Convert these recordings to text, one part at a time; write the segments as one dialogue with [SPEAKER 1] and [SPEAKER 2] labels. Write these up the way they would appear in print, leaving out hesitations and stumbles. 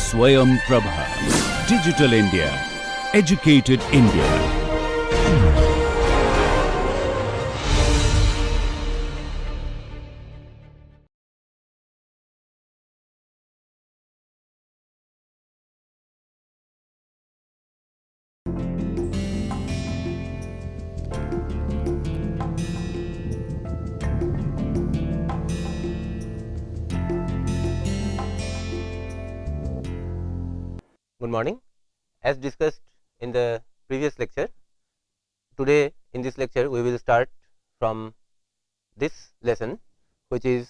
[SPEAKER 1] Swayam Prabha. Digital India. Educated India.
[SPEAKER 2] Good morning. As discussed in the previous lecture, today in this lecture we will start from this lesson, which is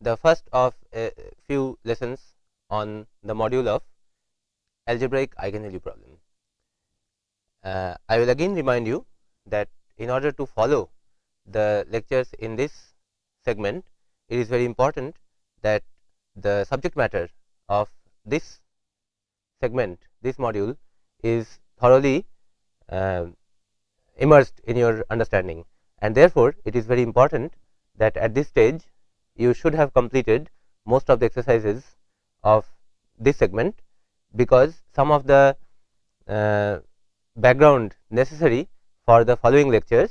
[SPEAKER 2] the first of a few lessons on the module of algebraic eigenvalue problem. I will again remind you that in order to follow the lectures in this segment, it is very important that the subject matter of this segment, this module, is thoroughly immersed in your understanding, and therefore it is very important that at this stage you should have completed most of the exercises of this segment, because some of the background necessary for the following lectures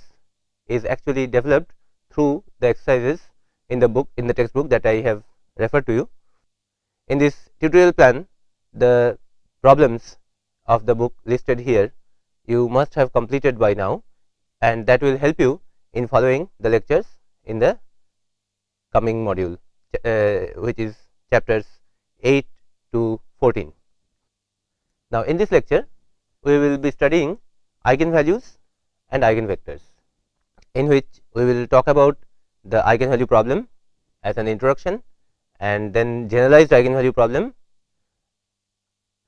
[SPEAKER 2] is actually developed through the exercises in the book, in the textbook that I have referred to you. In this tutorial plan, the problems of the book listed here you must have completed by now, and that will help you in following the lectures in the coming module, which is chapters 8 to 14. Now, in this lecture we will be studying eigenvalues and eigenvectors, in which we will talk about the eigenvalue problem as an introduction, and then generalized eigenvalue problem,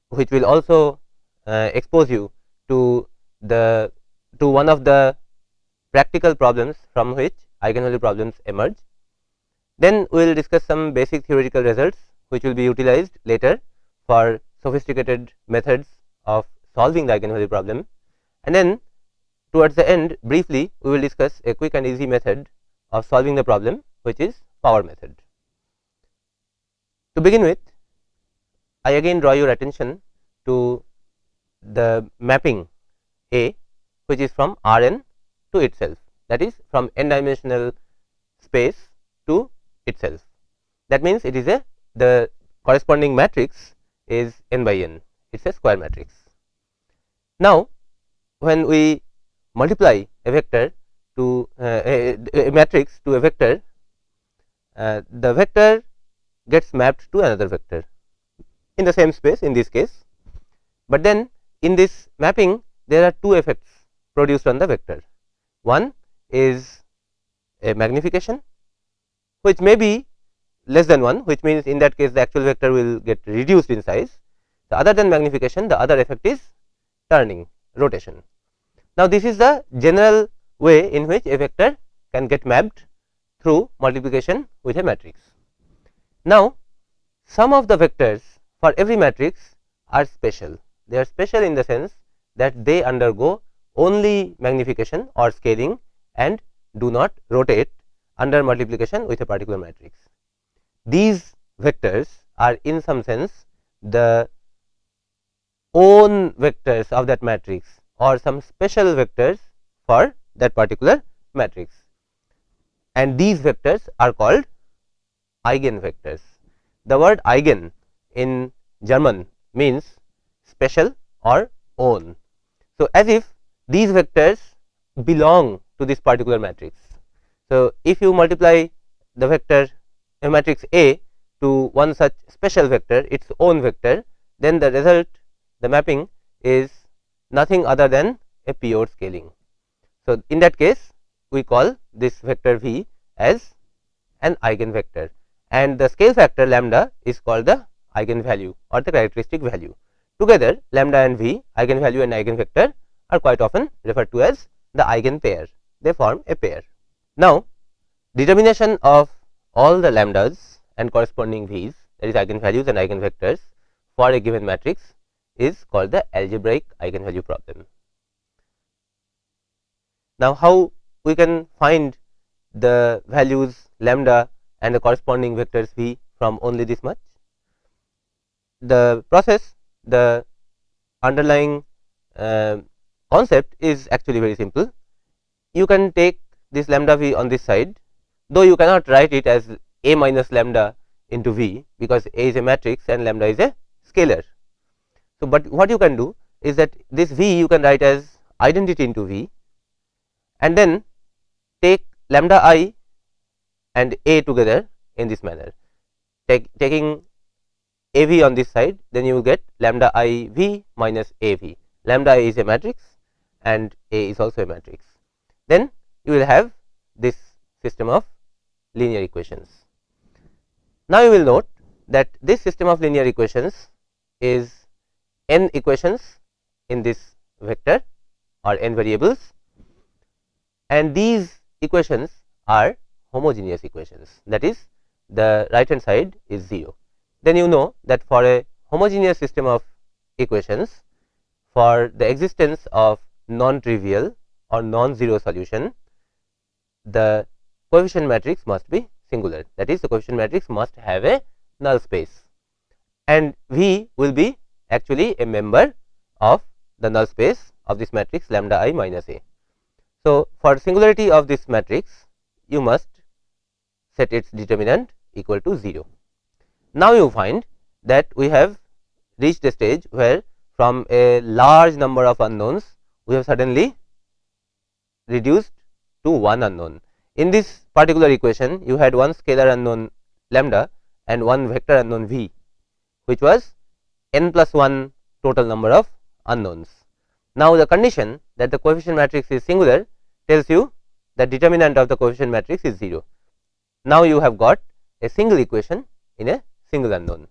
[SPEAKER 2] which will also expose you to one of the practical problems from which eigenvalue problems emerge. Then we will discuss some basic theoretical results which will be utilized later for sophisticated methods of solving the eigenvalue problem, and then towards the end briefly we will discuss a quick and easy method of solving the problem, which is power method. To begin with, I again draw your attention to the mapping A, which is from Rn to itself, that is from n dimensional space to itself. That means it is the corresponding matrix is n by n, it is a square matrix. Now, when we multiply a vector to a matrix to a vector, the vector gets mapped to another vector in the same space in this case, but then in this mapping there are two effects produced on the vector. One is a magnification, which may be less than 1, which means in that case the actual vector will get reduced in size. The other than magnification, the other effect is turning, rotation. Now, this is the general way in which a vector can get mapped through multiplication with a matrix. Now, some of the vectors for every matrix are special. They are special in the sense that they undergo only magnification or scaling and do not rotate under multiplication with a particular matrix. These vectors are in some sense the own vectors of that matrix, or some special vectors for that particular matrix, and these vectors are called eigenvectors. The word eigen in German means special or own. So, as if these vectors belong to this particular matrix. So, if you multiply the vector a matrix A to one such special vector, its own vector, then the result, the mapping, is nothing other than a pure scaling. So, in that case we call this vector V as an eigenvector, and the scale factor lambda is called the eigenvalue or the characteristic value. Together lambda and V, eigenvalue and eigenvector, are quite often referred to as the eigenpair. They form a pair. Now, determination of all the lambdas and corresponding V's, that is eigenvalues and eigenvectors, for a given matrix is called the algebraic eigenvalue problem. Now, how we can find the values lambda and the corresponding vectors V from only this much? the process, the underlying concept is actually very simple. You can take this lambda v on this side, though you cannot write it as a minus lambda into v, because a is a matrix and lambda is a scalar. So, but what you can do is that this v you can write as identity into v, and then take lambda I and a together in this manner, taking a v on this side, then you will get lambda I v minus a v. Lambda I is a matrix and a is also a matrix. Then you will have this system of linear equations. Now you will note that this system of linear equations is n equations in this vector or n variables, and these equations are homogeneous equations, that is, the right hand side is 0. Then you know that for a homogeneous system of equations, for the existence of non-trivial or non-zero solution, the coefficient matrix must be singular, that is, the coefficient matrix must have a null space, and V will be actually a member of the null space of this matrix lambda I minus a. So, for singularity of this matrix, you must set its determinant equal to 0. Now you find that we have reached a stage where from a large number of unknowns, we have suddenly reduced to one unknown. In this particular equation, you had one scalar unknown lambda and one vector unknown v, which was n plus 1 total number of unknowns. Now, the condition that the coefficient matrix is singular tells you that determinant of the coefficient matrix is 0. Now, you have got a single equation in a single unknown.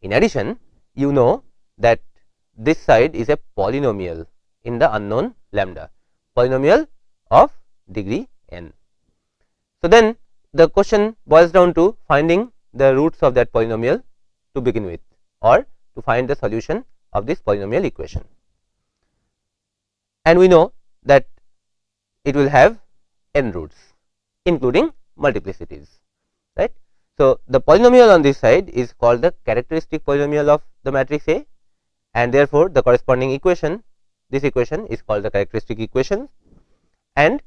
[SPEAKER 2] In addition, you know that this side is a polynomial in the unknown lambda, polynomial of degree n. So, then the question boils down to finding the roots of that polynomial to begin with, or to find the solution of this polynomial equation. And we know that it will have n roots, including multiplicities, right. So, the polynomial on this side is called the characteristic polynomial of the matrix A, and therefore, the corresponding equation, this equation is called the characteristic equation, and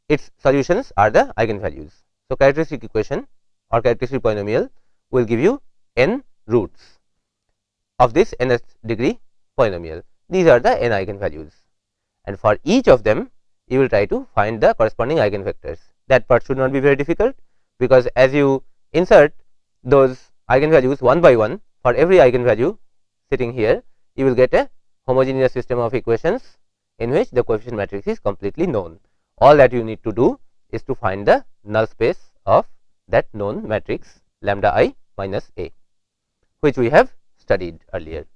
[SPEAKER 2] its solutions are the eigenvalues. So, characteristic equation or characteristic polynomial will give you n roots of this nth degree polynomial. These are the n eigenvalues, and for each of them you will try to find the corresponding eigenvectors. That part should not be very difficult, because as you insert those eigenvalues one by one, for every eigenvalue sitting here, you will get a homogeneous system of equations in which the coefficient matrix is completely known. All that you need to do is to find the null space of that known matrix lambda I minus a, which we have studied earlier.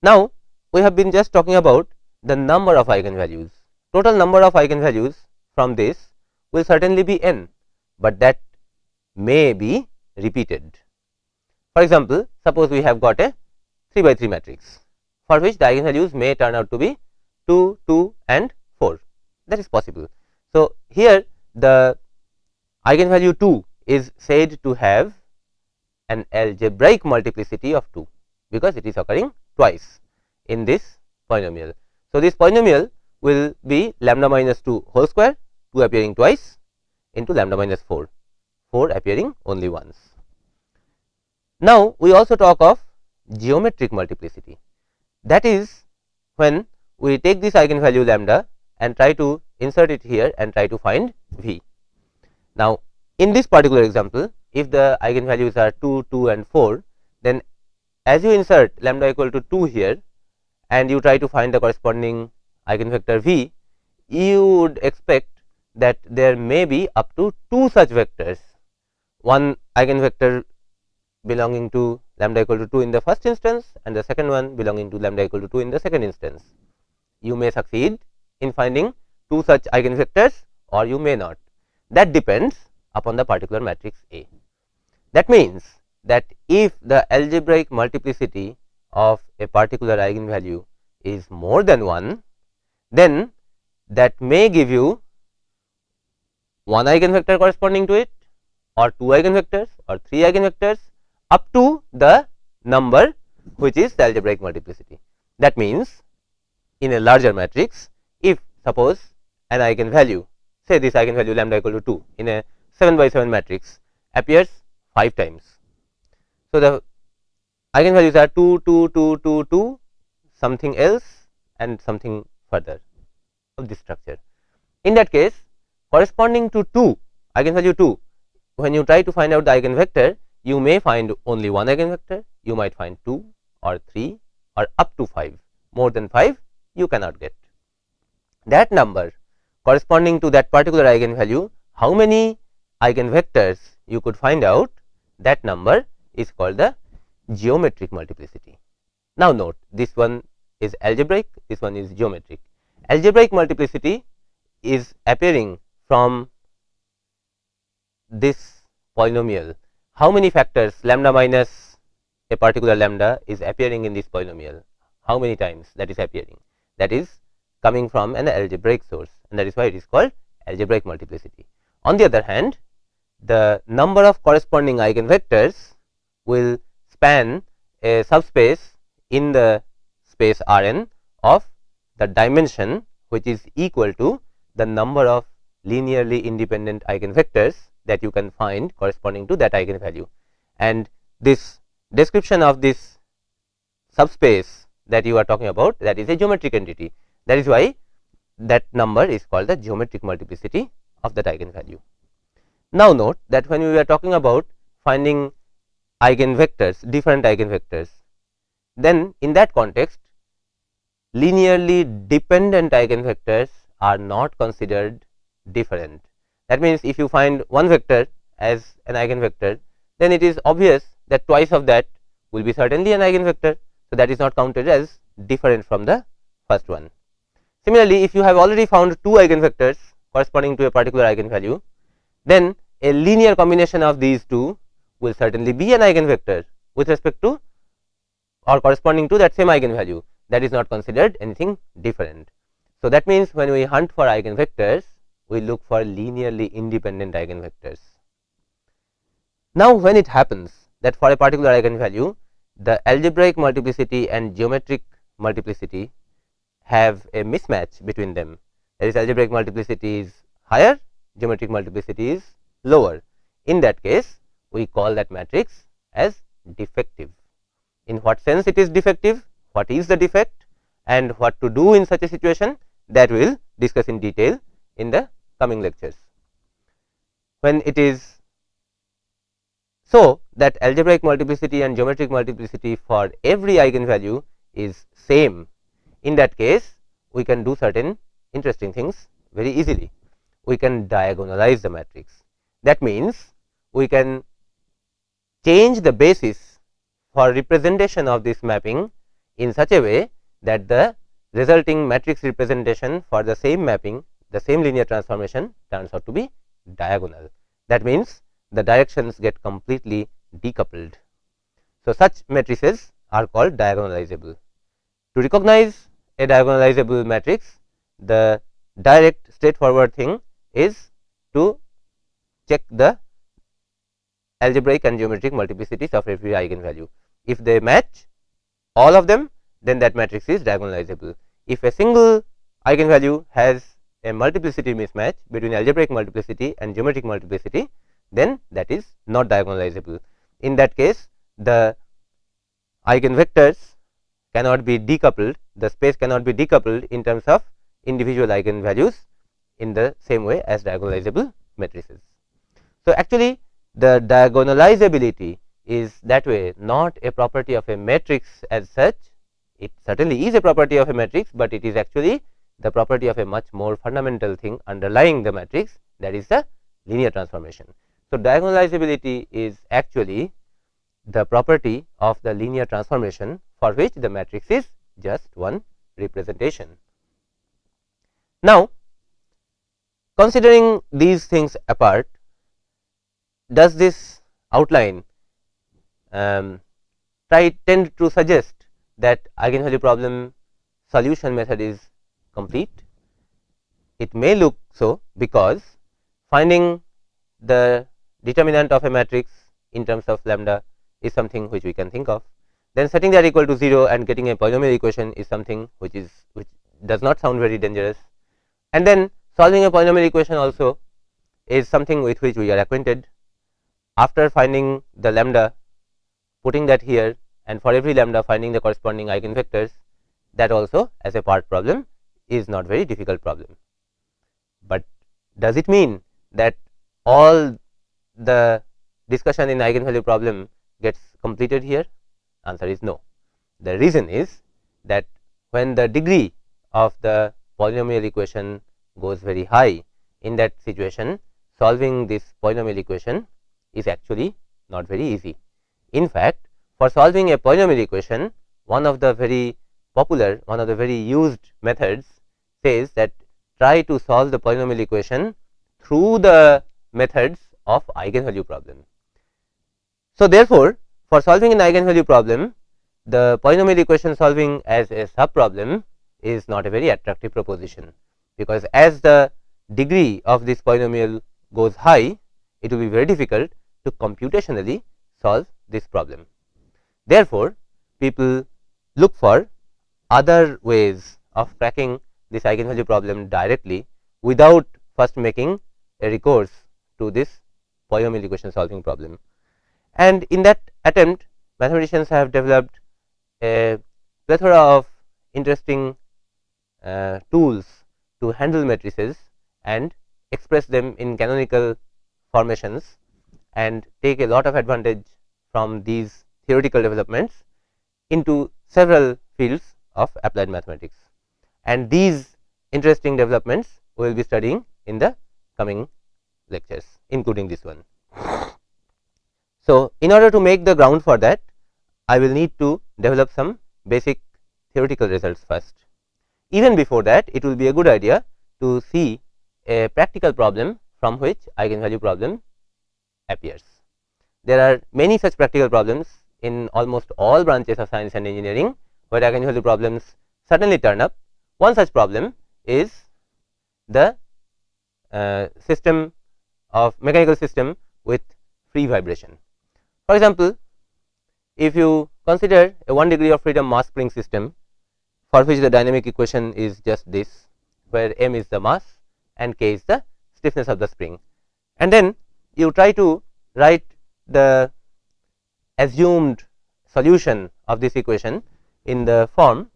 [SPEAKER 2] Now, we have been just talking about the number of eigenvalues. Total number of eigenvalues from this will certainly be n, but that may be repeated. For example, suppose we have got a 3 by 3 matrix, for which the eigenvalues may turn out to be 2, 2 and 4. That is possible. So, here the eigenvalue 2 is said to have an algebraic multiplicity of 2, because it is occurring twice in this polynomial. So, this polynomial will be lambda minus 2 whole square, 2 appearing twice, into lambda minus 4, 4 appearing only once. Now, we also talk of geometric multiplicity, that is when we take this eigenvalue lambda and try to insert it here and try to find v. Now, in this particular example, if the eigenvalues are 2, 2 and 4, then as you insert lambda equal to 2 here and you try to find the corresponding eigenvector v, you would expect that there may be up to 2 such vectors, one eigenvector belonging to lambda equal to 2 in the first instance and the second one belonging to lambda equal to 2 in the second instance. You may succeed in finding 2 such eigenvectors, or you may not. That depends upon the particular matrix A. That means that if the algebraic multiplicity of a particular eigenvalue is more than 1, then that may give you one eigenvector corresponding to it, or 2 eigenvectors, or 3 eigenvectors, up to the number which is the algebraic multiplicity. That means, in a larger matrix, if suppose an eigenvalue, say this eigenvalue lambda equal to 2 in a 7 by 7 matrix appears 5 times. So, the eigenvalues are 2, 2, 2, 2, 2, something else and something further of this structure. In that case, corresponding to 2, eigenvalue 2, when you try to find out the eigenvector, you may find only one eigenvector, you might find 2 or 3 or up to 5, more than 5 you cannot get. That number corresponding to that particular eigenvalue, how many eigenvectors you could find out, that number is called the geometric multiplicity. Now note, this one is algebraic, this one is geometric. Algebraic multiplicity is appearing from this polynomial. How many factors lambda minus a particular lambda is appearing in this polynomial? How many times that is appearing? That is coming from an algebraic source, and that is why it is called algebraic multiplicity. On the other hand, the number of corresponding eigenvectors will span a subspace in the space Rn of the dimension which is equal to the number of linearly independent eigenvectors that you can find corresponding to that eigenvalue. And this description of this subspace that you are talking about, that is a geometric entity. That is why that number is called the geometric multiplicity of that eigenvalue. Now note that when we are talking about finding eigenvectors, different eigenvectors, then in that context linearly dependent eigenvectors are not considered different. That means, if you find one vector as an eigenvector, then it is obvious that twice of that will be certainly an eigenvector. So, that is not counted as different from the first one. Similarly, if you have already found two eigenvectors corresponding to a particular eigenvalue, then a linear combination of these two will certainly be an eigenvector with respect to or corresponding to that same eigenvalue. That is not considered anything different. So, that means, when we hunt for eigenvectors, we look for linearly independent eigenvectors. Now, when it happens that for a particular eigenvalue, the algebraic multiplicity and geometric multiplicity have a mismatch between them, that is, algebraic multiplicity is higher, geometric multiplicity is lower. In that case, we call that matrix as defective. In what sense it is defective, what is the defect, and what to do in such a situation, that we will discuss in detail in the coming lectures. When it is so that algebraic multiplicity and geometric multiplicity for every eigenvalue is same, in that case we can do certain interesting things very easily. We can diagonalize the matrix. That means, we can change the basis for representation of this mapping in such a way that the resulting matrix representation for the same mapping, the same linear transformation, turns out to be diagonal. That means, the directions get completely decoupled. So, such matrices are called diagonalizable. To recognize a diagonalizable matrix, the direct straightforward thing is to check the algebraic and geometric multiplicities of every eigenvalue. If they match all of them, then that matrix is diagonalizable. If a single eigenvalue has a multiplicity mismatch between algebraic multiplicity and geometric multiplicity, then that is not diagonalizable. In that case, the eigenvectors cannot be decoupled, the space cannot be decoupled in terms of individual eigenvalues in the same way as diagonalizable matrices. So, actually the diagonalizability is that way not a property of a matrix as such. It certainly is a property of a matrix, but it is actually the property of a much more fundamental thing underlying the matrix, that is the linear transformation. So, diagonalizability is actually the property of the linear transformation for which the matrix is just one representation. Now, considering these things apart, does this outline tend to suggest that eigenvalue problem solution method is complete? It may look so, because finding the determinant of a matrix in terms of lambda is something which we can think of. then setting that equal to 0 and getting a polynomial equation is something which does not sound very dangerous. And then solving a polynomial equation also is something with which we are acquainted. After finding the lambda, putting that here, and for every lambda finding the corresponding eigenvectors, that also as a part problem is not very difficult problem. But does it mean that all the discussion in eigenvalue problem gets completed here? Answer is no. The reason is that when the degree of the polynomial equation goes very high, in that situation solving this polynomial equation is actually not very easy. In fact, for solving a polynomial equation, one of the very popular, one of the very used methods says that try to solve the polynomial equation through the methods of eigenvalue problem. So therefore, for solving an eigenvalue problem, the polynomial equation solving as a sub problem is not a very attractive proposition, because as the degree of this polynomial goes high, it will be very difficult to computationally solve this problem. Therefore, people look for other ways of cracking this eigenvalue problem directly without first making a recourse to this polynomial equation solving problem. And in that attempt, mathematicians have developed a plethora of interesting tools to handle matrices and express them in canonical formations, and take a lot of advantage from these theoretical developments into several fields of applied mathematics. And these interesting developments we will be studying in the coming lectures, including this one. So, in order to make the ground for that, I will need to develop some basic theoretical results first. Even before that, it will be a good idea to see a practical problem from which eigenvalue problem appears. There are many such practical problems in almost all branches of science and engineering, where eigenvalue problems certainly turn up. One such problem is the mechanical system with free vibration. For example, if you consider a 1 degree of freedom mass spring system, for which the dynamic equation is just this, where m is the mass and k is the stiffness of the spring, and then you try to write the assumed solution of this equation in the form,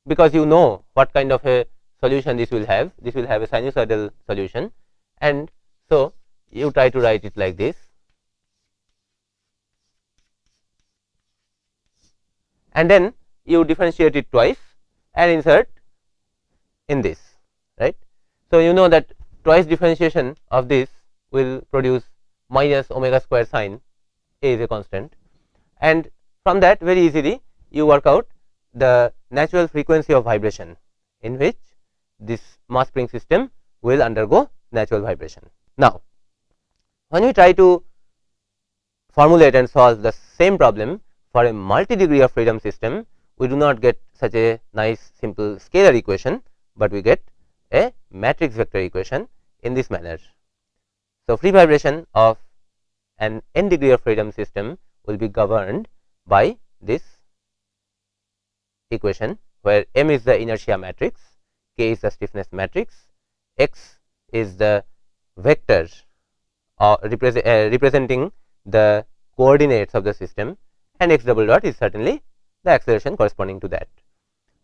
[SPEAKER 2] because you know what kind of a solution this will have. This will have a sinusoidal solution, and so you try to write it like this, and then you differentiate it twice and insert in this, right. So you know that twice differentiation of this will produce minus omega square sine a is a constant, and from that very easily you work out the natural frequency of vibration in which this mass spring system will undergo natural vibration. Now, when we try to formulate and solve the same problem for a multi degree of freedom system, we do not get such a nice simple scalar equation, but we get a matrix vector equation in this manner. So, free vibration of an n degree of freedom system will be governed by this equation, where m is the inertia matrix, k is the stiffness matrix, x is the vector representing the coordinates of the system, and x double dot is certainly the acceleration corresponding to that.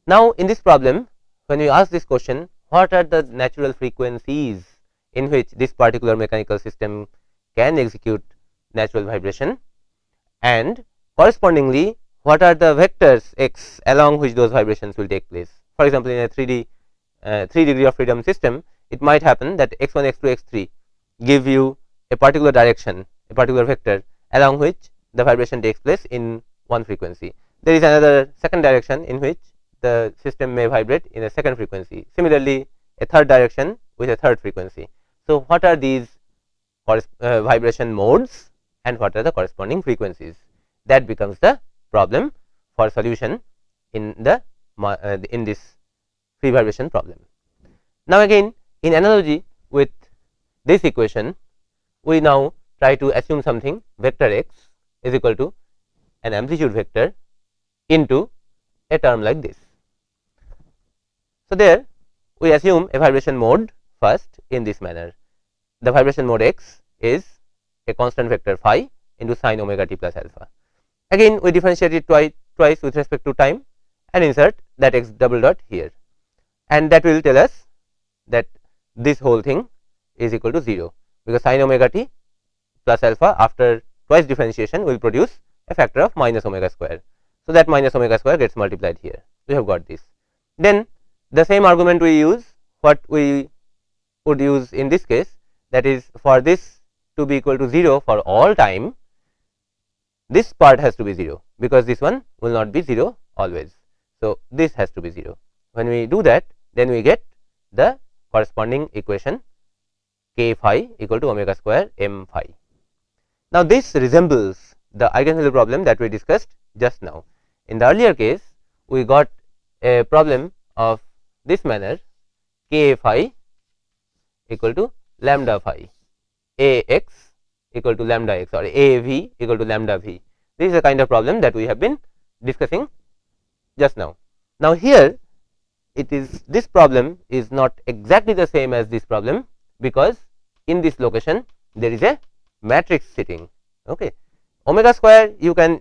[SPEAKER 2] Now, in this problem, when we ask this question, what are the natural frequencies in which this particular mechanical system can execute natural vibration, and correspondingly what are the vectors x along which those vibrations will take place. For example, in a 3 degree of freedom system, it might happen that x1, x2, x3 give you a particular direction, a particular vector along which the vibration takes place in one frequency. There is another second direction in which the system may vibrate in a second frequency. Similarly, a third direction with a third frequency. So, what are these vibration modes and what are the corresponding frequencies? That becomes the problem for solution in the in this free vibration problem. Now, again in analogy with this equation, we now try to assume something vector x is equal to an amplitude vector into a term like this. So, there we assume a vibration mode first in this manner. The vibration mode x is a constant vector phi into sin omega t plus alpha. Again we differentiate it twice with respect to time and insert that x double dot here, and that will tell us that this whole thing is equal to 0, because sin omega t plus alpha after twice differentiation will produce a factor of minus omega square. So, that minus omega square gets multiplied here. We have got this. Then the same argument we use, what we would use in this case, that is, for this to be equal to 0 for all time, this part has to be 0, because this one will not be 0 always. So, this has to be 0. When we do that, then we get the corresponding equation k phi equal to omega square m phi. Now, this resembles the eigenvalue problem that we discussed just now. In the earlier case, we got a problem of this manner, k phi equal to lambda phi, a x equal to lambda x, or a v equal to lambda v. This is a kind of problem that we have been discussing just now. Now, here it is, this problem is not exactly the same as this problem, because in this location there is a matrix sitting. Okay. Omega square you can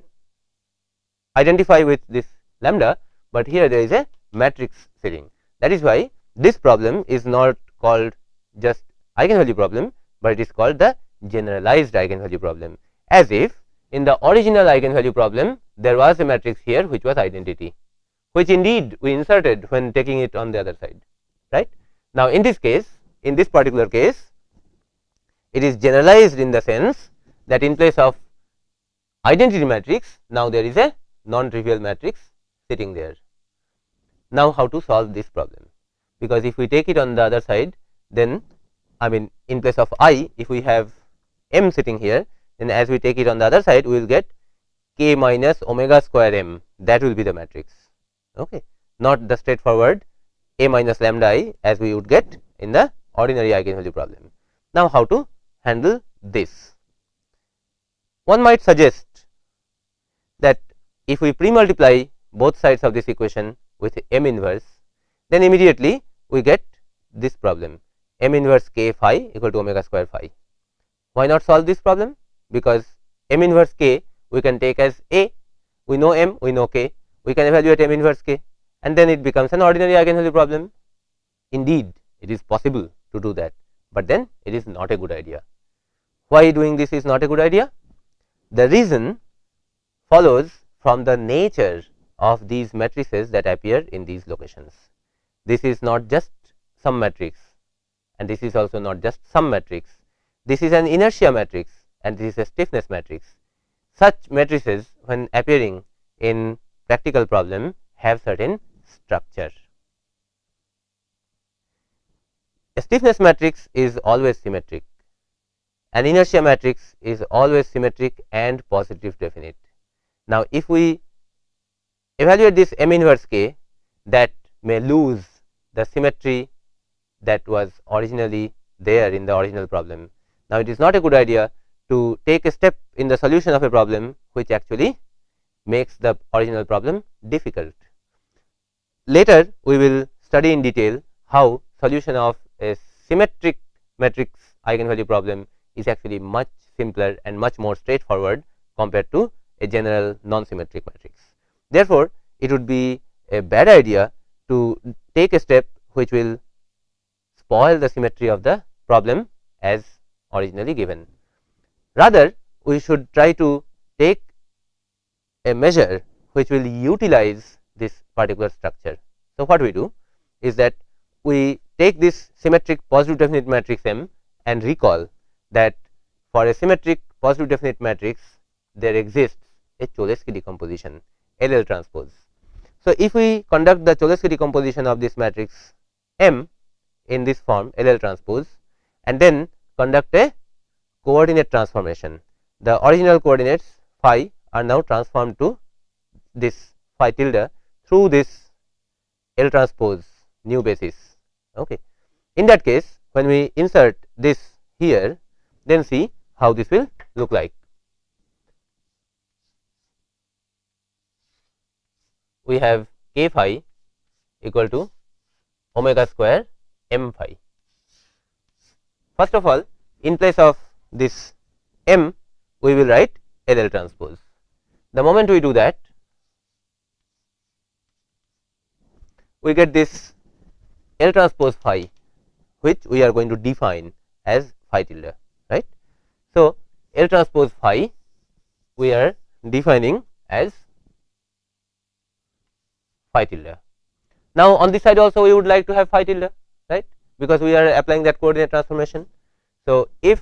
[SPEAKER 2] identify with this lambda, but here there is a matrix sitting. That is why this problem is not called just eigenvalue problem, but it is called the generalized eigenvalue problem, as if in the original eigenvalue problem there was a matrix here which was identity, which indeed we inserted when taking it on the other side, right. Now, in this case, in this particular case, it is generalized in the sense that in place of identity matrix, now there is a non-trivial matrix sitting there. Now, how to solve this problem? Because if we take it on the other side, then I mean in place of I, if we have m sitting here, then as we take it on the other side, we will get k minus omega square m, that will be the matrix. Okay. Not the straightforward a minus lambda I as we would get in the ordinary eigenvalue problem. Now, how to handle this? One might suggest that if we pre-multiply both sides of this equation with m inverse, then immediately we get this problem, m inverse k phi equal to omega square phi. Why not solve this problem? Because m inverse k we can take as a, we know m, we know k, we can evaluate m inverse k, and then it becomes an ordinary eigenvalue problem. Indeed, it is possible to do that, but then it is not a good idea. Why doing this is not a good idea? The reason follows from the nature of these matrices that appear in these locations. This is not just some matrix, and this is also not just some matrix. This is an inertia matrix, and this is a stiffness matrix. Such matrices, when appearing in practical problem, have certain structure. A stiffness matrix is always symmetric. An inertia matrix is always symmetric and positive definite. Now, if we evaluate this m inverse k, that may lose the symmetry that was originally there in the original problem. Now, it is not a good idea to take a step in the solution of a problem which actually makes the original problem difficult. Later, we will study in detail how solution of a symmetric matrix eigenvalue problem is actually much simpler and much more straightforward compared to a general non-symmetric matrix. Therefore, it would be a bad idea to take a step which will spoil the symmetry of the problem as originally given. Rather, we should try to take a measure which will utilize this particular structure. So, what we do is that we take this symmetric positive definite matrix M and recall that for a symmetric positive definite matrix there exists a Cholesky decomposition LL transpose. So, if we conduct the Cholesky decomposition of this matrix M in this form LL transpose and then conduct a coordinate transformation, the original coordinates phi are now transformed to this phi tilde through this L transpose new basis. Okay. In that case, when we insert this here, then see how this will look like. we have k phi equal to omega square m phi. First of all, in place of this m, we will write LL transpose. The moment we do that, we get this L transpose phi, which we are going to define as phi tilde, right. So, L transpose phi we are defining as phi tilde. Now, on this side also we would like to have phi tilde, right, because we are applying that coordinate transformation. So, if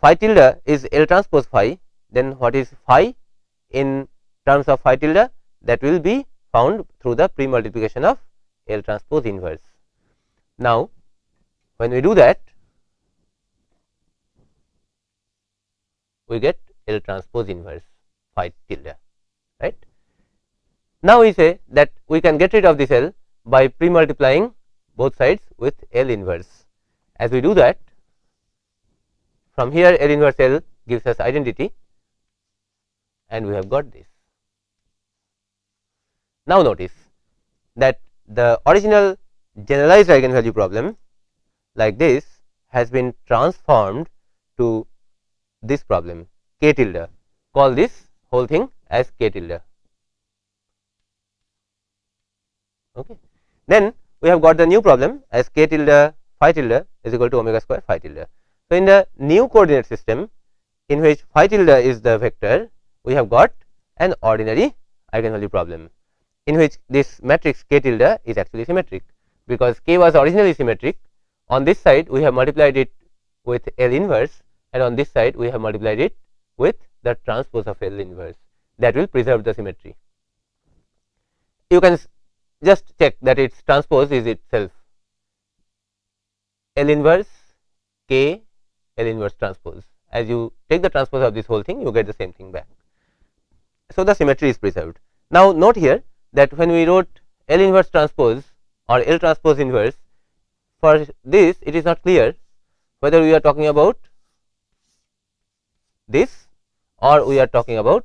[SPEAKER 2] phi tilde is L transpose phi, then what is phi in terms of phi tilde? That will be found through the pre-multiplication of L transpose inverse. Now, when we do that, we get L transpose inverse phi tilde, right. Now, we say that we can get rid of this L by pre-multiplying both sides with L inverse. As we do that, from here L inverse L gives us identity, and we have got this. Now, notice that the original generalized eigenvalue problem like this has been transformed to this problem k tilde. Call this whole thing as k tilde. Okay. Then we have got the new problem as k tilde phi tilde is equal to omega square phi tilde. So, in the new coordinate system in which phi tilde is the vector, we have got an ordinary eigenvalue problem in which this matrix k tilde is actually symmetric, because k was originally symmetric. On this side we have multiplied it with L inverse, and on this side we have multiplied it with the transpose of L inverse. That will preserve the symmetry. You can just check that its transpose is itself L inverse k L inverse transpose. As you take the transpose of this whole thing, you get the same thing back. So, the symmetry is preserved. Now, note here that when we wrote L inverse transpose or L transpose inverse, for this it is not clear whether we are talking about this or we are talking about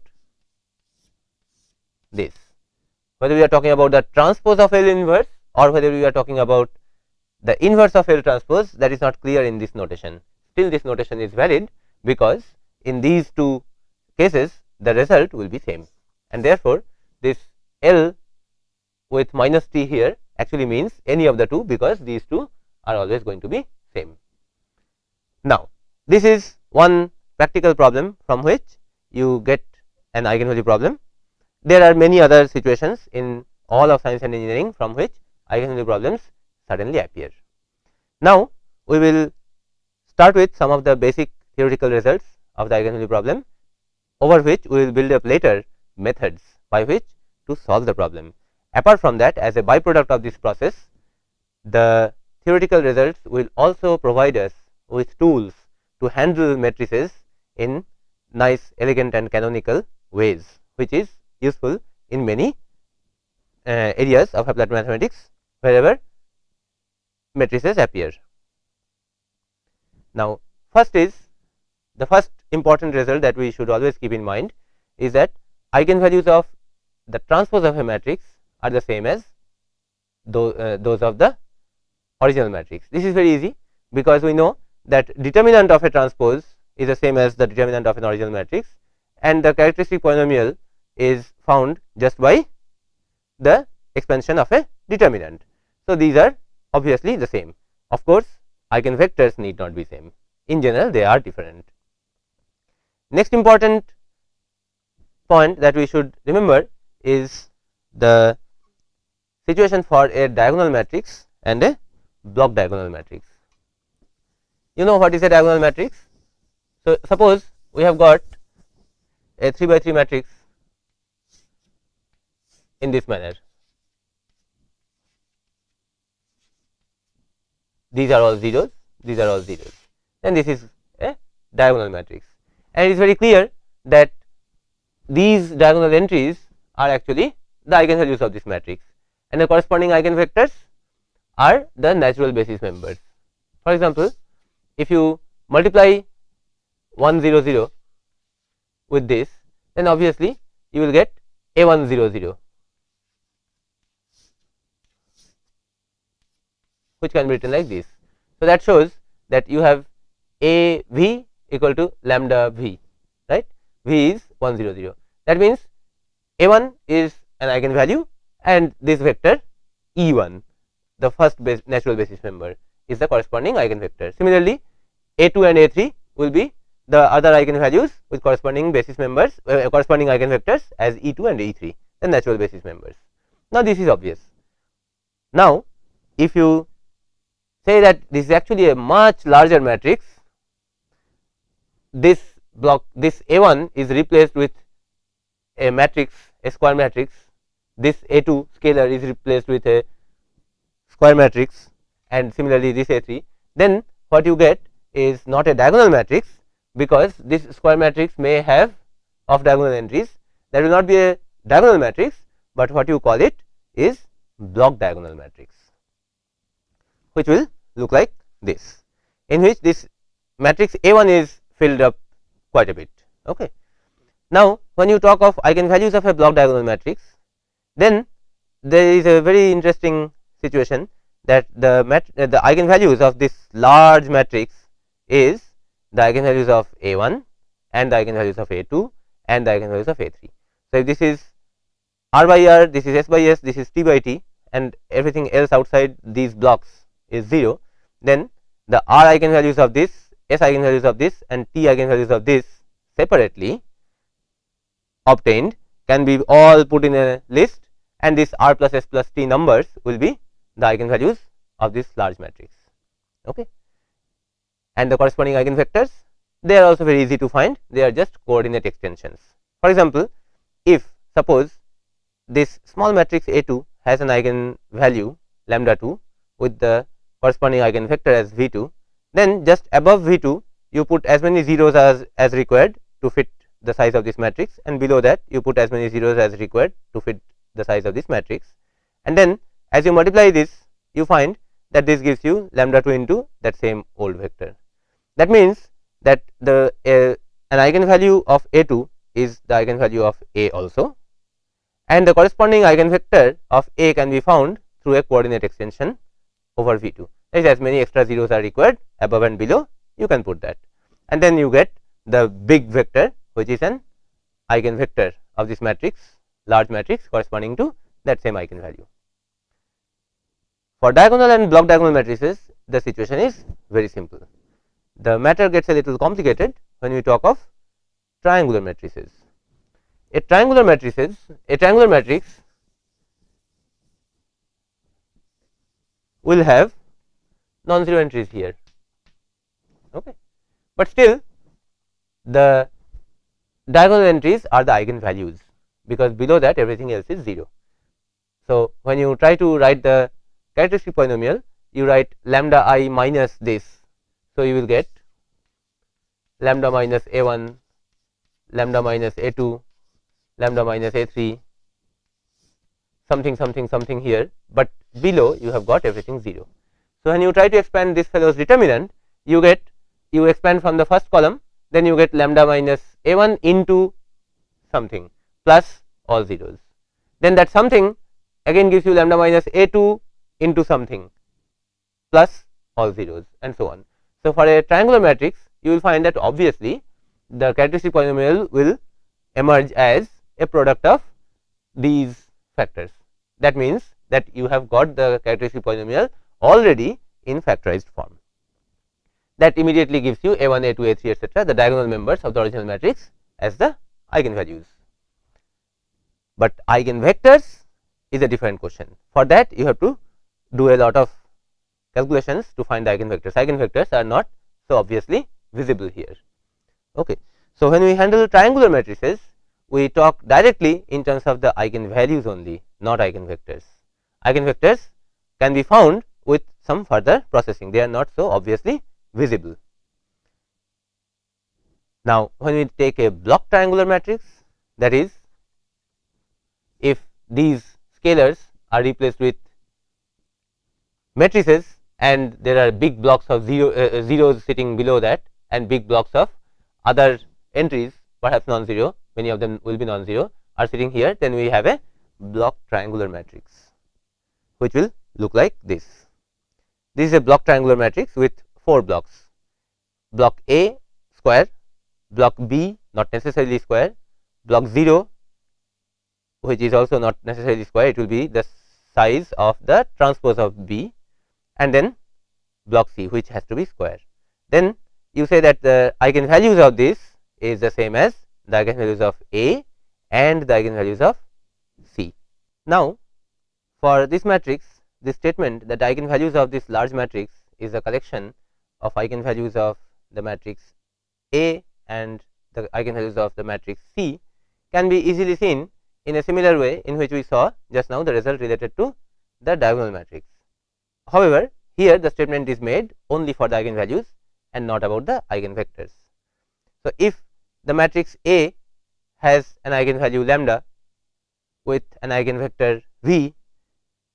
[SPEAKER 2] this, whether we are talking about the transpose of L inverse or whether we are talking about the inverse of L transpose. That is not clear in this notation. Still, this notation is valid, because in these two cases the result will be same, and therefore, this L with minus t here actually means any of the two, because these two are always going to be same. Now, this is one practical problem from which you get an eigenvalue problem. There are many other situations in all of science and engineering from which eigenvalue problems suddenly appear. Now, we will start with some of the basic theoretical results of the eigenvalue problem, over which we will build up later methods by which to solve the problem. Apart from that, as a byproduct of this process, the theoretical results will also provide us with tools to handle matrices in nice, elegant and canonical ways, which is useful in many areas of applied mathematics wherever matrices appear. Now, the first important result that we should always keep in mind is that eigenvalues of the transpose of a matrix are the same as those of the original matrix. This is very easy, because we know that determinant of a transpose is the same as the determinant of an original matrix, and the characteristic polynomial is found just by the expansion of a determinant. So, these are obviously the same. Of course, eigenvectors need not be same. In general, they are different. Next important point that we should remember is the situation for a diagonal matrix and a block diagonal matrix. You know what is a diagonal matrix? So, suppose we have got a 3 by 3 matrix in this manner. These are all zeros, these are all zeros, and this is a diagonal matrix, and it is very clear that these diagonal entries are actually the eigenvalues of this matrix, and the corresponding eigenvectors are the natural basis members. For example, if you multiply 1 0 0 with this, then obviously you will get a 1 0 0, which can be written like this. So, that shows that you have A V equal to lambda V, right. V is 1 0 0. That means A1 is an eigenvalue and this vector E1, the first natural basis member, is the corresponding eigenvector. Similarly, A2 and A3 will be the other eigenvalues with corresponding basis members, corresponding eigenvectors as E2 and E3, the natural basis members. Now, this is obvious. Now, if you say that this is actually a much larger matrix, this block, this A1 is replaced with a matrix, a square matrix, this A2 scalar is replaced with a square matrix, and similarly this A3, then what you get is not a diagonal matrix, because this square matrix may have off diagonal entries. That will not be a diagonal matrix, but what you call it is block diagonal matrix, which will look like this, in which this matrix A1 is filled up quite a bit. Okay. Now, when you talk of eigenvalues of a block diagonal matrix, then there is a very interesting situation that the eigenvalues of this large matrix is the eigenvalues of A1 and the eigenvalues of A2 and the eigenvalues of A3. So, if this is R by R, this is S by S, this is T by T, and everything else outside these blocks is 0, then the R eigenvalues of this, S eigenvalues of this and T eigenvalues of this separately obtained can be all put in a list, and this R plus S plus T numbers will be the eigenvalues of this large matrix. Okay. And the corresponding eigenvectors, they are also very easy to find, they are just coordinate extensions. For example, if suppose this small matrix A2 has an eigenvalue lambda 2 with the corresponding eigenvector as V2, then just above V2 you put as many zeros as required to fit the size of this matrix, and below that you put as many zeros as required to fit the size of this matrix, and then as you multiply this, you find that this gives you lambda 2 into that same old vector. That means that the an eigenvalue of A2 is the eigenvalue of A also, and the corresponding eigenvector of A can be found through a coordinate extension over V2. That is, as many extra zeros are required above and below, you can put that, and then you get the big vector, which is an eigenvector of this matrix, large matrix corresponding to that same eigenvalue. For diagonal and block diagonal matrices, the situation is very simple. The matter gets a little complicated when we talk of triangular matrices. A triangular matrix will have non-zero entries here, okay, but still the diagonal entries are the eigenvalues, because below that everything else is 0. So, when you try to write the characteristic polynomial, you write lambda I minus this. So, you will get lambda minus A1, lambda minus A2, lambda minus A3, something something something here, but below you have got everything 0. So, when you try to expand this fellow's determinant, you expand from the first column, then you get lambda minus A1 into something plus all zeros, then that something again gives you lambda minus A2 into something plus all zeros, and so on. So, for a triangular matrix, you will find that obviously the characteristic polynomial will emerge as a product of these factors. That means that you have got the characteristic polynomial already in factorized form. That immediately gives you A1, A2, A3, etc., the diagonal members of the original matrix as the eigenvalues. But eigenvectors is a different question. For that, you have to do a lot of calculations to find the eigenvectors. Eigenvectors are not so obviously visible here. Okay. So, when we handle triangular matrices, we talk directly in terms of the eigenvalues only, not eigenvectors. Eigenvectors can be found with some further processing, they are not so obviously visible. Now, when we take a block triangular matrix, that is, if these scalars are replaced with matrices and there are big blocks of zeros sitting below that and big blocks of other entries, perhaps non-zero, many of them will be non-zero, are sitting here, then we have a block triangular matrix, which will look like this. this is a block triangular matrix with 4 blocks. Block A square, block B not necessarily square, block 0 which is also not necessarily square, it will be the size of the transpose of B, and then block C which has to be square. Then you say that the eigenvalues of this is the same as the eigenvalues of A and the eigenvalues of C. Now, for this matrix, this statement that the eigenvalues of this large matrix is a collection of eigenvalues of the matrix A and the eigenvalues of the matrix C can be easily seen in a similar way in which we saw just now the result related to the diagonal matrix. However, here the statement is made only for the eigenvalues and not about the eigenvectors. So, if the matrix A has an eigenvalue lambda with an eigenvector V,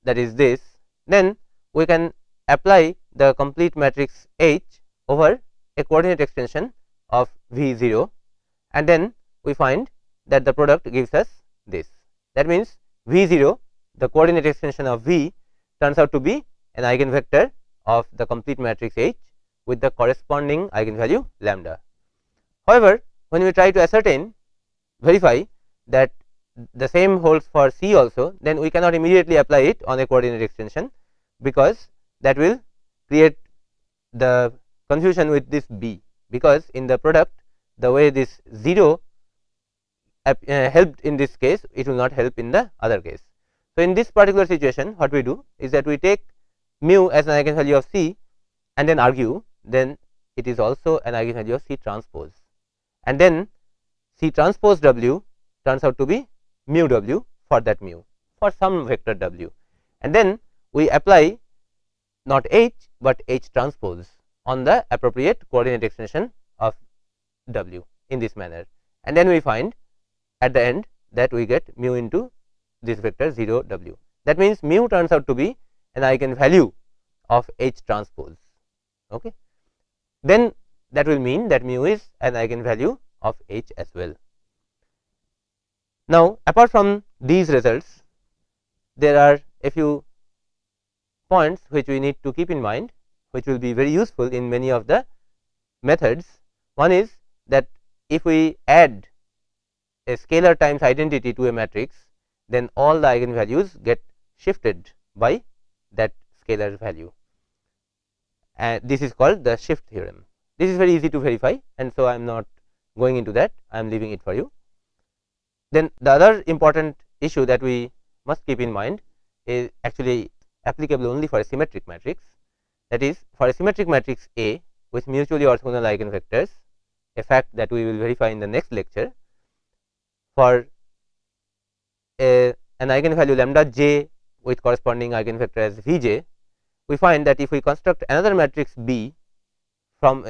[SPEAKER 2] that is this, then we can apply the complete matrix H over a coordinate extension of V0, and then we find that the product gives us this. That means V0, the coordinate extension of V, turns out to be an eigenvector of the complete matrix H with the corresponding eigenvalue lambda. However, when we try to verify that the same holds for C also, then we cannot immediately apply it on a coordinate extension, because that will create the confusion with this B, because in the product the way this 0 helped in this case, it will not help in the other case. So, in this particular situation what we do is that we take mu as an eigenvalue of C and then argue then it is also an eigenvalue of C transpose, and then C transpose W turns out to be mu W for that mu for some vector W, and then we apply not H but H transpose on the appropriate coordinate extension of W in this manner, and then we find at the end that we get mu into this vector 0 W. That means mu turns out to be an eigenvalue of H transpose. Okay. Then that will mean that mu is an eigenvalue of H as well. Now, apart from these results, there are a few points which we need to keep in mind, which will be very useful in many of the methods. One is that if we add a scalar times identity to a matrix, then all the eigenvalues get shifted by that scalar value, and this is called the shift theorem. This is very easy to verify, and so I am not going into that, I am leaving it for you. Then the other important issue that we must keep in mind is actually applicable only for a symmetric matrix, that is for a symmetric matrix A with mutually orthogonal eigenvectors, a fact that we will verify in the next lecture. For an eigenvalue lambda j with corresponding eigenvector as Vj, we find that if we construct another matrix B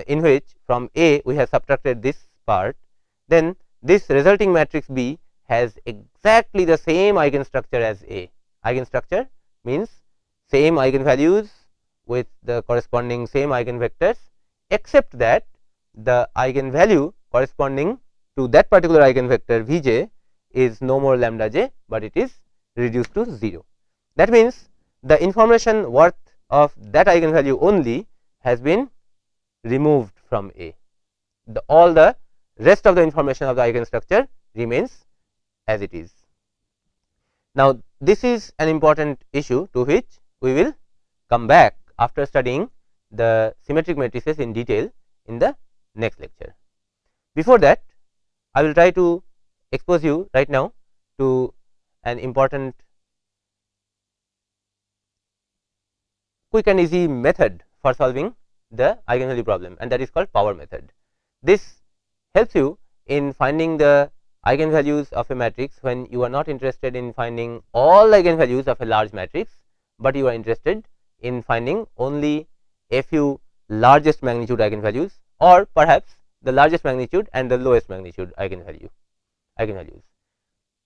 [SPEAKER 2] in which from A we have subtracted this part, then this resulting matrix B has exactly the same eigenstructure as A. Eigenstructure means same eigenvalues with the corresponding same eigenvectors, except that the eigenvalue corresponding to that particular eigenvector Vj is no more lambda j, but it is reduced to 0. That means the information worth of that eigenvalue only has been removed from A. All the rest of the information of the eigenstructure remains as it is. Now, this is an important issue to which we will come back after studying the symmetric matrices in detail in the next lecture. Before that, I will try to expose you right now to an important quick and easy method for solving the eigenvalue problem, and that is called power method. This helps you in finding the eigenvalues of a matrix when you are not interested in finding all eigenvalues of a large matrix, but you are interested in finding only a few largest magnitude eigenvalues, or perhaps the largest magnitude and the lowest magnitude eigenvalues.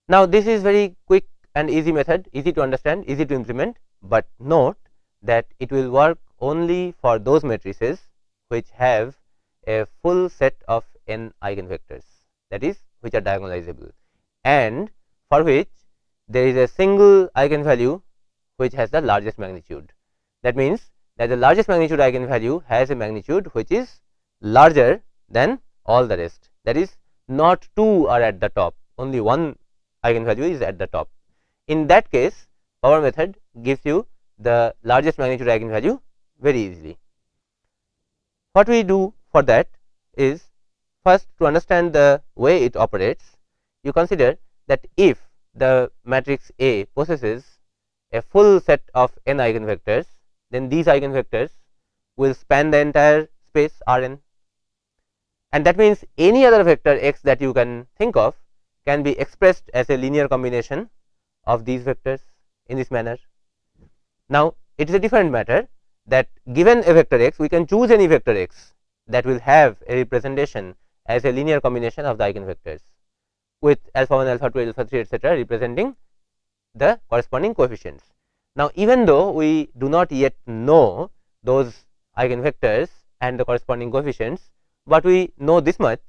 [SPEAKER 2] Now, this is very quick and easy method, easy to understand, easy to implement, but note that it will work only for those matrices which have a full set of n eigenvectors, that is which are diagonalizable, and for which there is a single eigenvalue which has the largest magnitude. That means that the largest magnitude eigenvalue has a magnitude which is larger than all the rest. That is, not two are at the top, only one eigenvalue is at the top. In that case, power method gives you the largest magnitude eigenvalue very easily. What we do for that is, first, to understand the way it operates, you consider that if the matrix A possesses a full set of n eigenvectors, then these eigenvectors will span the entire space Rn, and that means any other vector x that you can think of can be expressed as a linear combination of these vectors in this manner. Now, it is a different matter that given a vector x, we can choose any vector x that will have a representation as a linear combination of the eigenvectors, with alpha 1, alpha 2, alpha 3, etc., representing the corresponding coefficients. Now, even though we do not yet know those eigenvectors and the corresponding coefficients, but we know this much,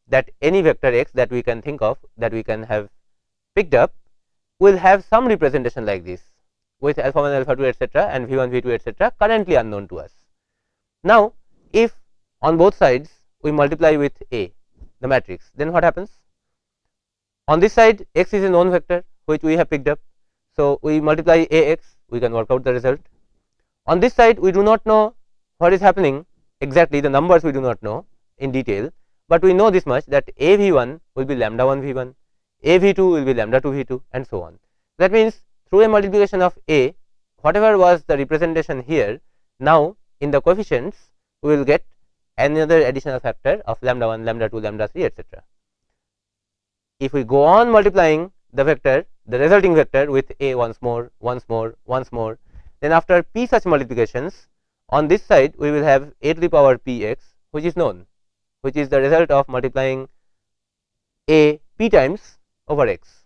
[SPEAKER 2] that any vector x that we can think of, that we can have picked up, will have some representation like this, with alpha 1, alpha 2, etc., and v1, v2, etc., currently unknown to us. Now, if on both sides we multiply with A, the matrix, then what happens? On this side, x is a known vector which we have picked up, so we multiply Ax, we can work out the result. On this side, we do not know what is happening exactly, the numbers we do not know in detail, but we know this much, that A v1 will be lambda 1 v1, A v2 will be lambda 2 v2, and so on. That means, through a multiplication of A, whatever was the representation here, now in the coefficients we will get another additional factor of lambda 1, lambda 2, lambda 3, etc. If we go on multiplying the vector, the resulting vector, with A once more, once more, once more, then after p such multiplications, on this side we will have a to the power px, which is known, which is the result of multiplying A p times over x.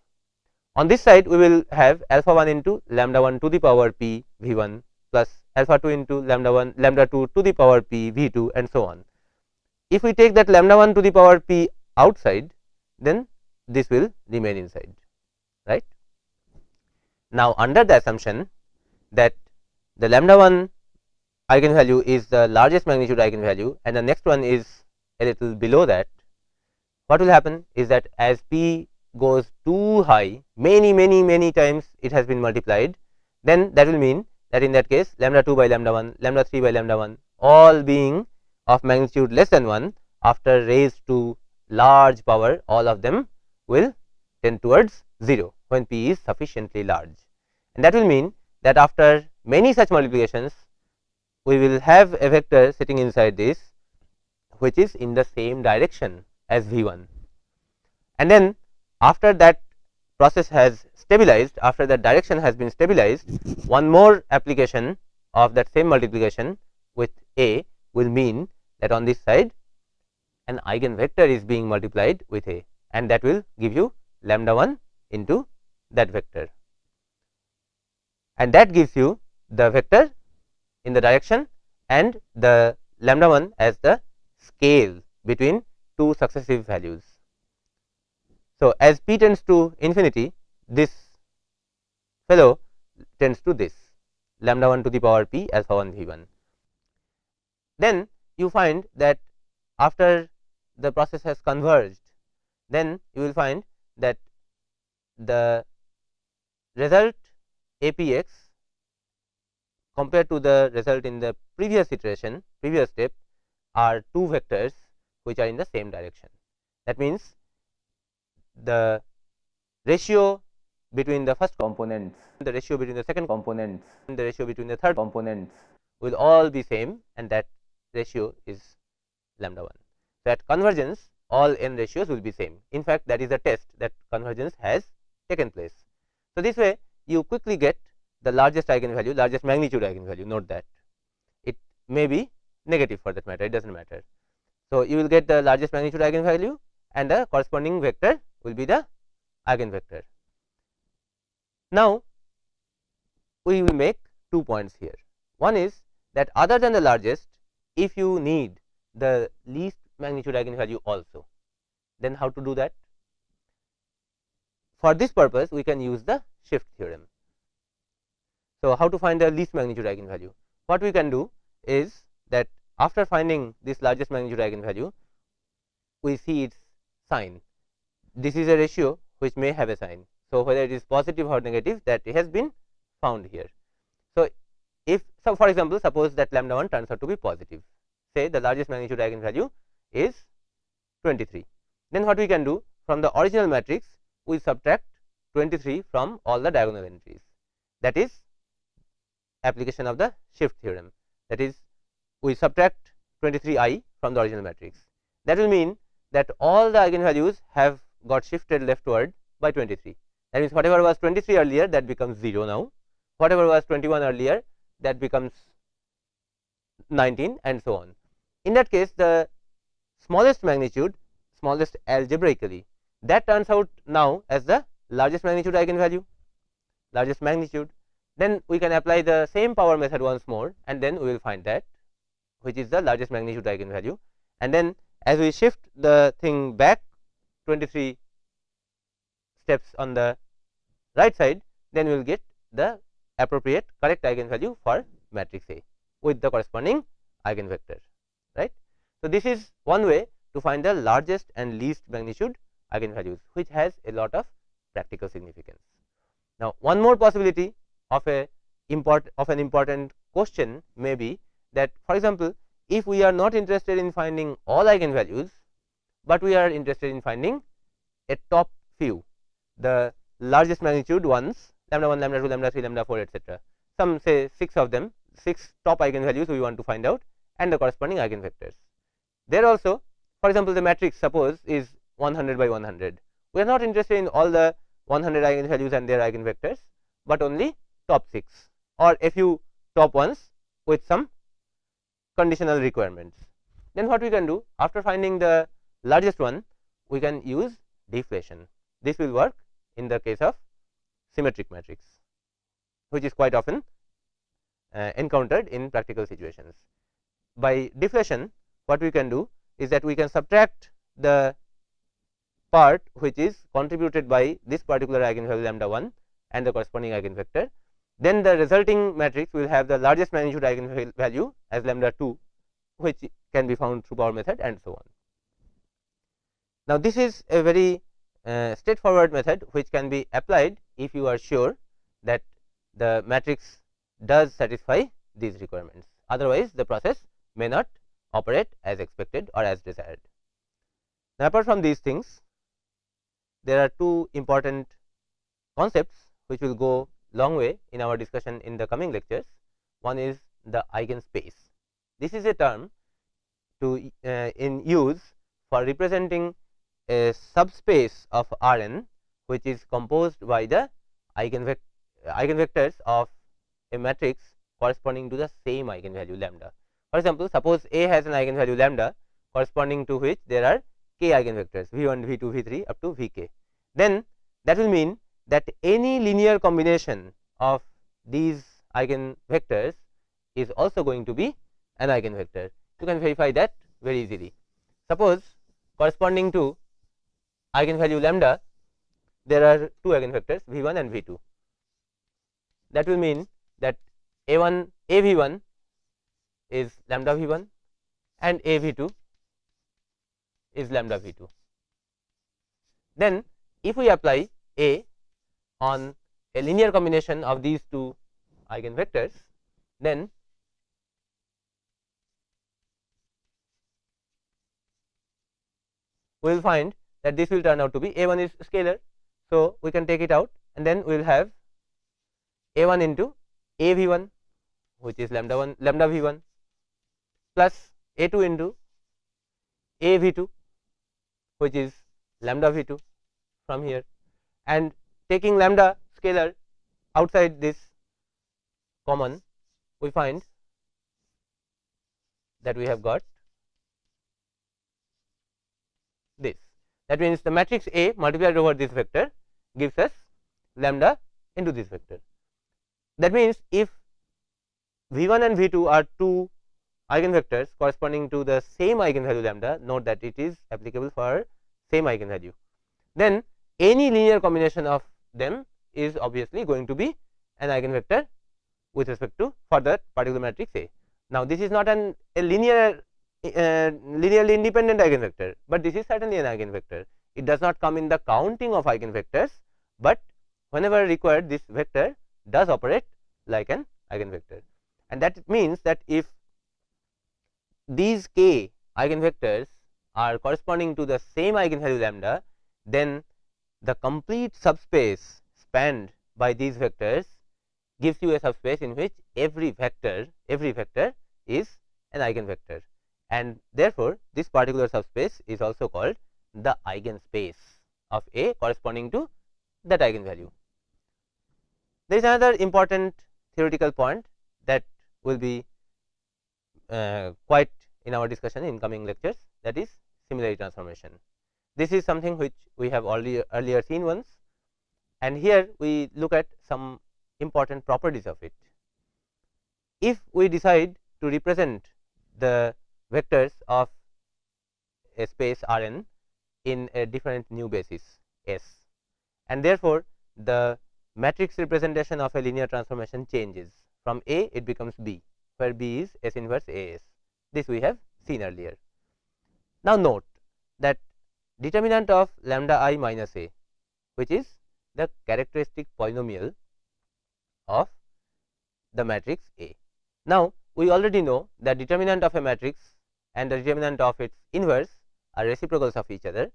[SPEAKER 2] On this side we will have alpha 1 into lambda 1 to the power p v1 plus alpha 2 into lambda 2 to the power p v2, and so on. If we take that lambda 1 to the power p outside, then this will remain inside, right. Now, under the assumption that the lambda 1 eigenvalue is the largest magnitude eigenvalue and the next one is a little below that, what will happen is that as p goes too high, many times it has been multiplied, then that will mean that in that case lambda 2 by lambda 1, lambda 3 by lambda 1, all being of magnitude less than 1, after raised to large power, all of them will tend towards 0 when p is sufficiently large, and that will mean that after many such multiplications we will have a vector sitting inside this which is in the same direction as v1, and then after that process has stabilized, after that direction has been stabilized, one more application of that same multiplication with A will mean that on this side an eigenvector is being multiplied with A, and that will give you lambda 1 into that vector, and that gives you the vector in the direction and the lambda 1 as the scale between two successive values. So, as p tends to infinity, this fellow tends to this lambda 1 to the power p alpha 1 v1. Then you find that after the process has converged, then you will find that the result apx compared to the result in the previous iteration, previous step, are two vectors which are in the same direction. That means the ratio between the first components, the ratio between the second components, and the ratio between the third components will all be same, and that ratio is lambda 1. So, at convergence all n ratios will be same. In fact, that is a test that convergence has taken place. So, this way you quickly get the largest eigenvalue, largest magnitude eigenvalue. Note that it may be negative for that matter, it does not matter. So, you will get the largest magnitude eigenvalue and the corresponding vector will be the eigenvector. Now, we will make 2 points here. One is that other than the largest, if you need the least magnitude eigenvalue also, then how to do that? For this purpose, we can use the shift theorem. So, how to find the least magnitude eigenvalue? what we can do is that after finding this largest magnitude eigenvalue, we see its sign. This is a ratio which may have a sign. So, whether it is positive or negative, that has been found here. So, for example, suppose that lambda 1 turns out to be positive, say the largest magnitude eigenvalue is 23. Then what we can do, from the original matrix we subtract 23 from all the diagonal entries, that is application of the shift theorem, that is we subtract 23i from the original matrix. That will mean that all the eigenvalues have got shifted leftward by 23. That means whatever was 23 earlier, that becomes 0 now, whatever was 21 earlier, that becomes 19, and so on. In that case, the smallest magnitude, smallest algebraically, that turns out now as the largest magnitude eigenvalue, largest magnitude. Then we can apply the same power method once more, and then we will find that which is the largest magnitude eigenvalue. And then as we shift the thing back 23 steps on the right side, then we will get the appropriate correct eigenvalue for matrix A with the corresponding eigenvector, right. So, this is one way to find the largest and least magnitude eigenvalues, which has a lot of practical significance. Now, one more possibility of an important question may be that, for example, if we are not interested in finding all eigenvalues, but we are interested in finding a top few, the largest magnitude ones, lambda 1, lambda 2, lambda 3, lambda 4, etc. Some say 6 of them, 6 top eigenvalues we want to find out, and the corresponding eigenvectors. There also, for example, the matrix suppose is 100 by 100. We are not interested in all the 100 eigenvalues and their eigenvectors, but only top 6 or a few top ones with some conditional requirements. Then what we can do, after finding the largest one, we can use deflation. This will work in the case of symmetric matrix, which is quite often encountered in practical situations. By deflation, what we can do is that we can subtract the part which is contributed by this particular eigenvalue lambda 1 and the corresponding eigenvector. Then the resulting matrix will have the largest magnitude eigenvalue as lambda 2, which can be found through power method, and so on. Now, this is a very straightforward method which can be applied if you are sure that the matrix does satisfy these requirements. Otherwise, the process may not operate as expected or as desired. Now, apart from these things, there are two important concepts which will go long way in our discussion in the coming lectures. One is the eigenspace. This is a term to in use for representing a subspace of Rn which is composed by the eigenvectors of a matrix corresponding to the same eigenvalue lambda. For example, suppose A has an eigenvalue lambda corresponding to which there are k eigenvectors v1, v2, v3 up to vk. Then that will mean that any linear combination of these eigenvectors is also going to be an eigenvector. You can verify that very easily. Suppose corresponding to eigenvalue lambda, there are two eigenvectors v1 and v2. That will mean that av1 is lambda v1 and av2 is lambda v2. Then if we apply A on a linear combination of these two eigenvectors, then we will find that this will turn out to be A1 is scalar. So, we can take it out, and then we will have A1 into AV1, which is lambda v1, plus A2 into AV2, which is lambda v2 from here, and taking lambda scalar outside this common, we find that we have got this. That means the matrix A multiplied over this vector gives us lambda into this vector. That means if v1 and v2 are two eigenvectors corresponding to the same eigenvalue lambda, note that it is applicable for same eigenvalue, then any linear combination of them is obviously going to be an eigenvector with respect to for that particular matrix A. Now, this is not a linearly independent eigenvector, but this is certainly an eigenvector. It does not come in the counting of eigenvectors, but whenever required, this vector does operate like an eigenvector, and that means that if these k eigenvectors are corresponding to the same eigenvalue lambda, then the complete subspace spanned by these vectors gives you a subspace in which every vector is an eigenvector, and therefore, this particular subspace is also called the eigenspace of A corresponding to that eigenvalue. There is another important theoretical point that will be quite in our discussion in coming lectures, that is similarity transformation. This is something which we have already earlier seen once, and here we look at some important properties of it. If we decide to represent the vectors of a space Rn in a different new basis S, and therefore, the matrix representation of a linear transformation changes. From A it becomes B, where B is S inverse A S. This we have seen earlier. Now, note that determinant of lambda I minus A, which is the characteristic polynomial of the matrix A. Now, we already know that determinant of a matrix and the determinant of its inverse are reciprocals of each other.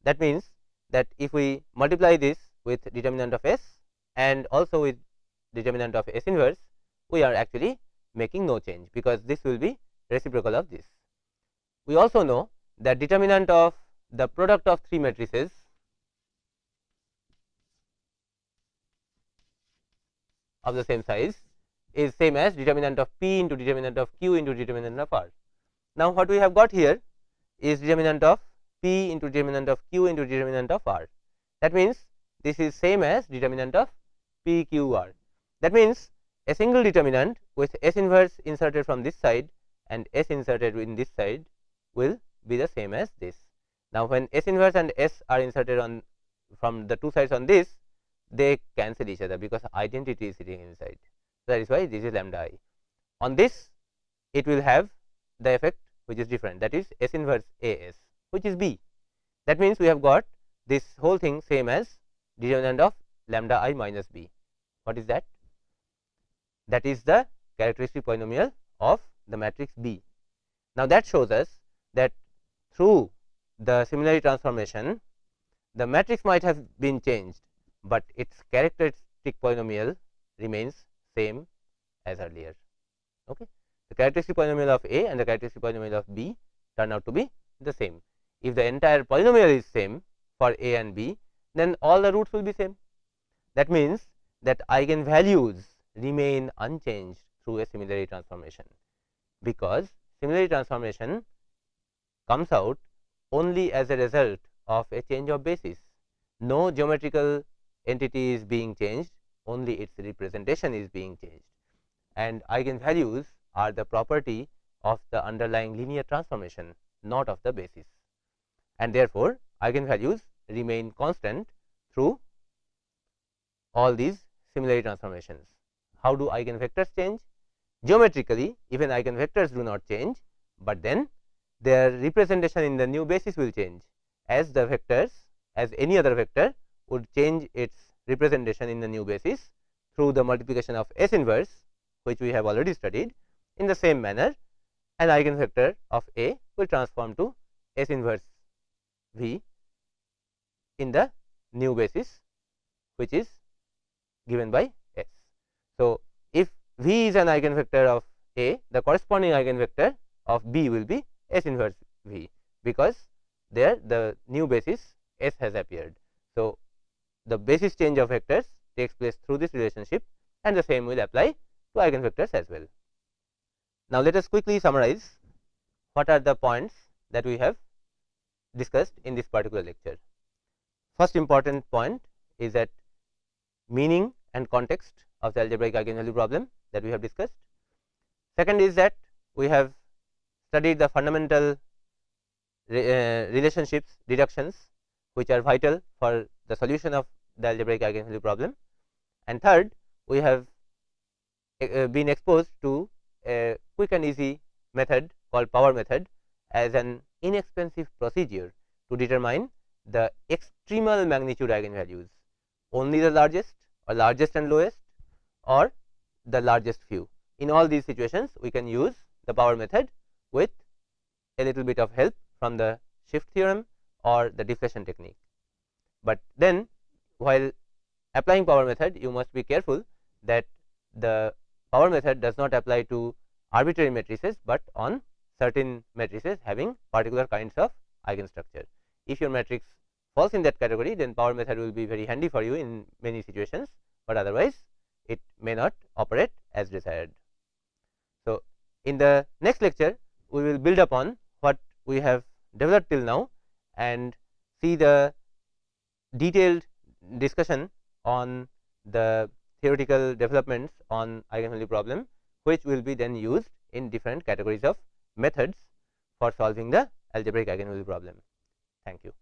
[SPEAKER 2] That means that if we multiply this with determinant of S and also with determinant of S inverse, we are actually making no change, because this will be reciprocal of this. We also know that determinant of the product of three matrices of the same size is same as determinant of P into determinant of Q into determinant of R. Now, what we have got here is determinant of P into determinant of Q into determinant of R. That means, this is same as determinant of P Q R. That means, a single determinant with S inverse inserted from this side and S inserted in this side will be the same as this. Now, when S inverse and S are inserted on from the two sides on this, they cancel each other, because identity is sitting inside. That is why this is lambda I. On this, it will have the effect which is different, that is S inverse A S, which is B. That means, we have got this whole thing same as determinant of lambda I minus B. What is that? That is the characteristic polynomial of the matrix B. Now, that shows us that through the similarity transformation, the matrix might have been changed, but its characteristic polynomial remains same as earlier. Okay. The characteristic polynomial of A and the characteristic polynomial of B turn out to be the same. If the entire polynomial is same for A and B, then all the roots will be same. That means that eigenvalues remain unchanged through a similarity transformation, because similarity transformation comes out only as a result of a change of basis. No geometrical entity is being changed, only its representation is being changed, and eigenvalues are the property of the underlying linear transformation, not of the basis, and therefore, eigenvalues remain constant through all these similarity transformations. How do eigenvectors change? Geometrically, even eigenvectors do not change, but then their representation in the new basis will change, as the vectors, as any other vector would change its representation in the new basis through the multiplication of S inverse, which we have already studied. In the same manner, an eigenvector of A will transform to S inverse V in the new basis, which is given by S. So, if V is an eigenvector of A, the corresponding eigenvector of B will be S inverse V, because there the new basis S has appeared. So, the basis change of vectors takes place through this relationship, and the same will apply to eigenvectors as well. Now, let us quickly summarize what are the points that we have discussed in this particular lecture. First important point is that meaning and context of the algebraic eigenvalue problem that we have discussed. Second is that we have studied the fundamental relationships, deductions, which are vital for the solution of the algebraic eigenvalue problem. And third, we have been exposed to a quick and easy method called power method as an inexpensive procedure to determine the extremal magnitude eigenvalues, only the largest or largest and lowest or the largest few. In all these situations we can use the power method with a little bit of help from the shift theorem or the deflection technique. But then while applying power method, you must be careful that the power method does not apply to arbitrary matrices, but on certain matrices having particular kinds of eigenstructure. If your matrix falls in that category, then power method will be very handy for you in many situations, but otherwise it may not operate as desired. So, in the next lecture we will build upon what we have developed till now and see the detailed discussion on the theoretical developments on eigenvalue problem, which will be then used in different categories of methods for solving the algebraic eigenvalue problem. Thank you.